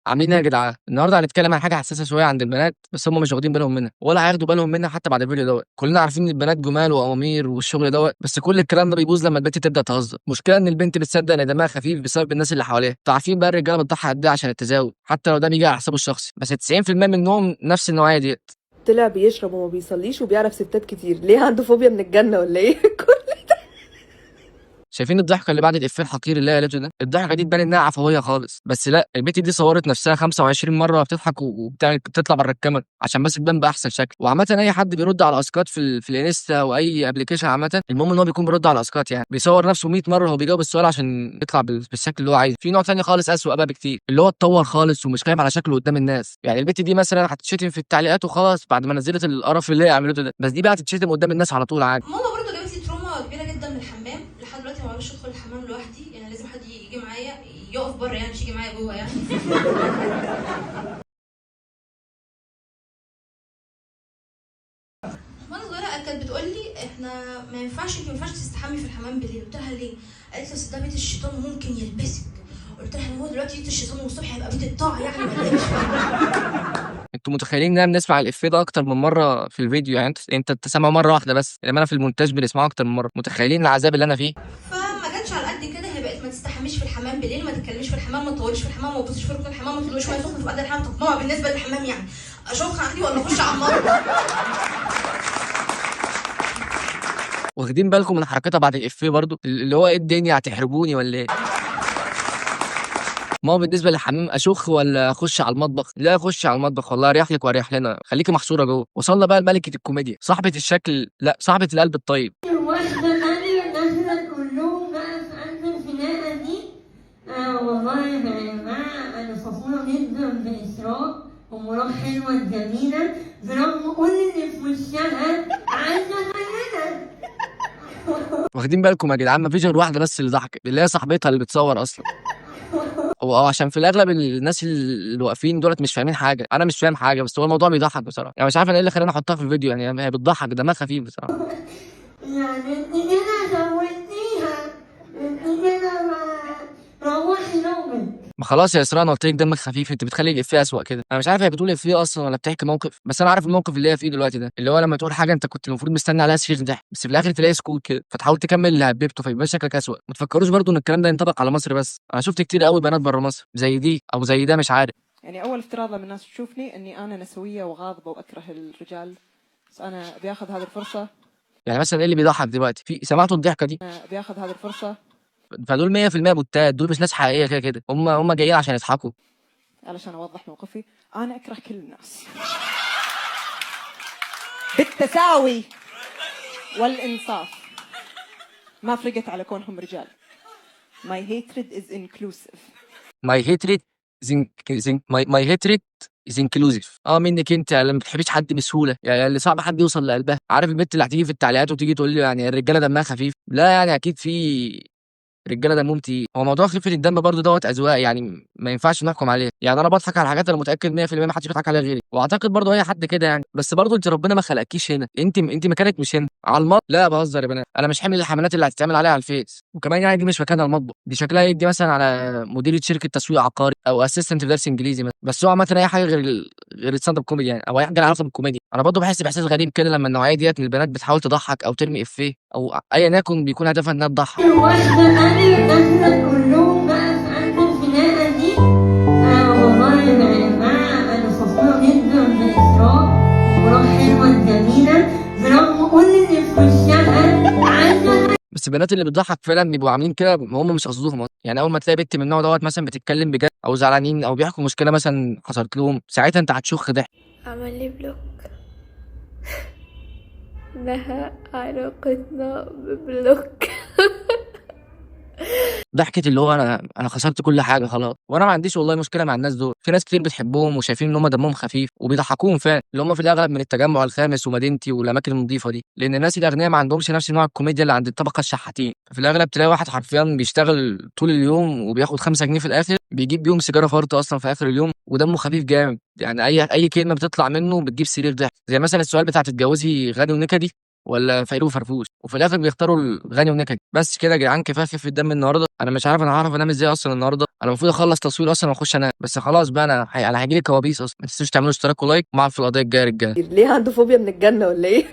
عاملين ايه يا جدعان؟ النهارده هنتكلم عن حاجه حساسه شويه عند البنات، بس هم مش واخدين بالهم منها ولا هياخدوا بالهم منها حتى بعد الفيديو دوت. كلنا عارفين ان البنات جمال وامامير والشغل دوت، بس كل الكلام ده بيبوظ لما البنت تبدا تهزر. المشكله ان البنت بتصدق ان دمها خفيف بسبب الناس اللي حواليها. انتوا عارفين بقى الرجاله بتضحي قد ايه عشان التزاوج، حتى لو ده بيجي على حسابه الشخصي، بس 90% منهم نفس النوعيه ديت. طلع بيشرب وما بيصليش وبيعرف ستات كتير، ليه عنده فوبيا من الجنة ولا ايه؟ شايفين الضحكه اللي بعد الافيه الحقير اللي هي قالته ده؟ الضحكه دي تبان انها عفويه خالص، بس لا، البت دي صورت نفسها 25 مره بتضحك وبتعمل بتطلع بره الكاميرا عشان بس تبان باحسن شكل. وعامه اي حد بيرد على اسقاط في الانستا او اي ابلكيشن عامه، المهم ان هو بيكون بيرد على اسقاط، يعني بيصور نفسه 100 مره وهو بيجاوب السؤال عشان يطلع بالشكل اللي هو عايزه. في نوع تاني خالص اسوء بقى بكتير، اللي هو اتطور خالص ومش خايف على شكله قدام الناس. يعني البت دي مثلا هتتشتم في التعليقات وخلاص بعد ما نزلت القرف اللي هي عملته ده، بس دي بقى هتتشتم قدام الناس على طول عادي. ماما برضه جابت لي تروما كبيره جدا من الحمام، لحد دلوقتي ما بعرفش ادخل الحمام لوحدي، يعني لازم حد يجي معايا، يقف بره يعني، مش يجي معايا جوه يعني. وانا صغيره كانت بتقول لي احنا ما ينفعش، انت ما ينفعش تستحمي في الحمام بالليل. قلت لها ليه؟ قالت لي اصل ده بيت الشيطان ممكن يلبسك. قلت لها هو دلوقتي بيت الشيطان والصبح هيبقى بيت الطاعه يعني ولا ايه؟ مش فاهمه. انتوا متخيلين ان بنسمع الافيه ده اكتر من مره في الفيديو؟ يعني انت سامعه مره واحده بس، انما انا في المونتاج بنسمعه اكتر من مره. متخيلين العذاب اللي انا فيه؟ فما جاتش على قد كده، هي بقت ما تستحميش في الحمام بالليل، ما تتكلميش في الحمام، ما تطوليش في الحمام، ما تبصيش في ركن الحمام، ما تدلوش ميه سخنه في قد الحمام. طب ماما بالنسبه للحمام يعني اشوخ عندي ولا اخش على المطبخ؟ واخدين بالكم من حركتها بعد الافيه برضو، اللي هو ايه الدنيا هتحرجوني ولا ايه؟ ما هو بالنسبه للحمام اشخ ولا اخش على المطبخ؟ لا اخش على المطبخ والله، اريح لك واريح لنا، خليكي محصوره جوه. وصلنا بقى لملكه الكوميديا، صاحبه الشكل، لا صاحبه القلب الطيب. واحدة تانية داخلة كلهم بقى في قلب الخناقة دي. والله يا جماعة أنا فخورة جدا بإسراء ومراة حلوة جميلة، برغم كل اللي في وشها عايزة غيرها. واخدين بالكم يا جدعان؟ مفيش غير واحده بس اللي ضحكت، اللي هي صاحبتها اللي بتصور اصلا. هو عشان في الاغلب الناس اللي واقفين دولت مش فاهمين حاجه، انا مش فاهم حاجه، بس هو الموضوع بيضحك بصراحه. يعني مش عارف انا ايه اللي خلاني احطها في الفيديو، يعني هي بتضحك، دمها خفيف بصراحه. يعني انت كده زودتيها، انت كده روحي نومك. ما خلاص يا اسراء، انا قلت لك دمك خفيف، انت بتخلي الافيه اسوء كده. انا مش عارف هي بتقول افيه اصلا ولا بتحكي موقف، بس انا عارف الموقف اللي هي فيه دلوقتي ده، اللي هو لما تقول حاجه انت كنت المفروض مستني عليها صريخ ضحك، بس في الاخر تلاقي سكوت كده، فتحاول تكمل اللي هببته فيبقى شكلك اسوء. ما تفكروش برضو ان الكلام ده ينطبق على مصر بس، انا شفت كتير قوي بنات بره مصر زي دي او زي ده، مش عارف. يعني أول افتراض لما الناس تشوفني إني أنا نسوية وغاضبة وأكره الرجال، بس أنا بياخذ هذه الفرصة. يعني مثلا ايه اللي بيضحك دلوقتي؟ في سمعتوا الضحكه دي؟ بياخذ هذه الفرصة فدول 100% بوتات، دول مش ناس حقيقيه كده كده، هم جايين عشان يضحكوا. علشان أوضح موقفي. أنا أكره كل الناس بالتساوي والإنصاف، ما فرقت على كونهم رجال. My hatred is inclusive. ماي هيتريت ماي هيتريت از انكلوزيف. منك انت لما ما بتحبيش حد بسهوله، يعني اللي صعب حد يوصل لقلبها. عارف البنت اللي هتيجي في التعليقات وتيجي تقول لي يعني الرجاله دمها خفيف؟ لا يعني اكيد في رجاله دمهم تقيل. هو موضوع خفه الدم برضه دوت اذواق، يعني ما ينفعش نحكم عليه. يعني انا بضحك على حاجات انا متاكد 100% ما حدش بيضحك عليها غيري، واعتقد برضه اي حد كده يعني. بس برضه انت ربنا ما خلقكيش هنا، انت مكانك مش هنا على المطبخ. لا بهزر يا بنات، انا مش حامل الحملات اللي هتتعمل عليها على الفيس. وكمان يعني دي مش مكانها المطبخ، دي شكلها يدي مثلا على مديرة شركه تسويق عقاري او اسيستنت في درس انجليزي مثلا. بس هو عامه اي حاجه غير الستاند اب كوميدي، يعني او اي حاجه لها علاقه بالكوميديا. انا برضه بحس باحساس غريب كده لما النوعيه ديت من البنات بتحاول تضحك او ترمي افيه او ايا يكن بيكون هدفها انها تضحك. واحدة تانية داخلة كلهم بقى في قلب الخناقة دي. والله يا جماعة أنا فخورة جدا بإسراء ومراة حلوة جميلة، برغم كل اللي في وشها عايزة. بس البنات اللي بتضحك فعلا بيبقوا عاملين كده هم مش قصدهم أصلاً. يعني اول ما تلاقي بنت من النوع دوت مثلا بتتكلم بجد او زعلانين او بيحكوا مشكله مثلا حصلت لهم، ساعتها انت هتشخ ضحك. عمل لي بلوك. نهى علاقتنا ببلوك. ضحكه اللي هو انا خسرت كل حاجه خلاص. وانا ما عنديش والله مشكله مع الناس دول، في ناس كتير بتحبهم وشايفين ان هم دمهم خفيف وبيضحكوهم فعلا، اللي هم في الاغلب من التجمع الخامس ومدينتي والاماكن النظيفه دي، لان الناس الاغنياء ما عندهمش نفس نوع الكوميديا اللي عند الطبقه الشحاتين. في الاغلب تلاقي واحد حرفيا بيشتغل طول اليوم وبياخد 5 جنيه في الاخر، بيجيب بيهم سيجاره فرط اصلا في اخر اليوم، ودمه خفيف جامد. يعني اي كلمه بتطلع منه بتجيب صريخ ضحك، زي مثلا السؤال بتاع تتجوزي غني ونكدي. ولا فيروز فرفوش، وفي الاخر بيختاروا الغني والنكد. بس كده يا جدعان، كفايه خفه الدم النهارده. انا مش عارف انا هعرف انام ازاي اصلا النهارده. انا المفروض اخلص تصوير اصلا واخش انام، بس خلاص بقى انا هيجي لي كوابيس اصلا. ما تنسوش تعملوا اشتراك ولايك، ومع في القضيه الجايه يا رجاله. ليه عنده فوبيا من الجنة ولا ايه؟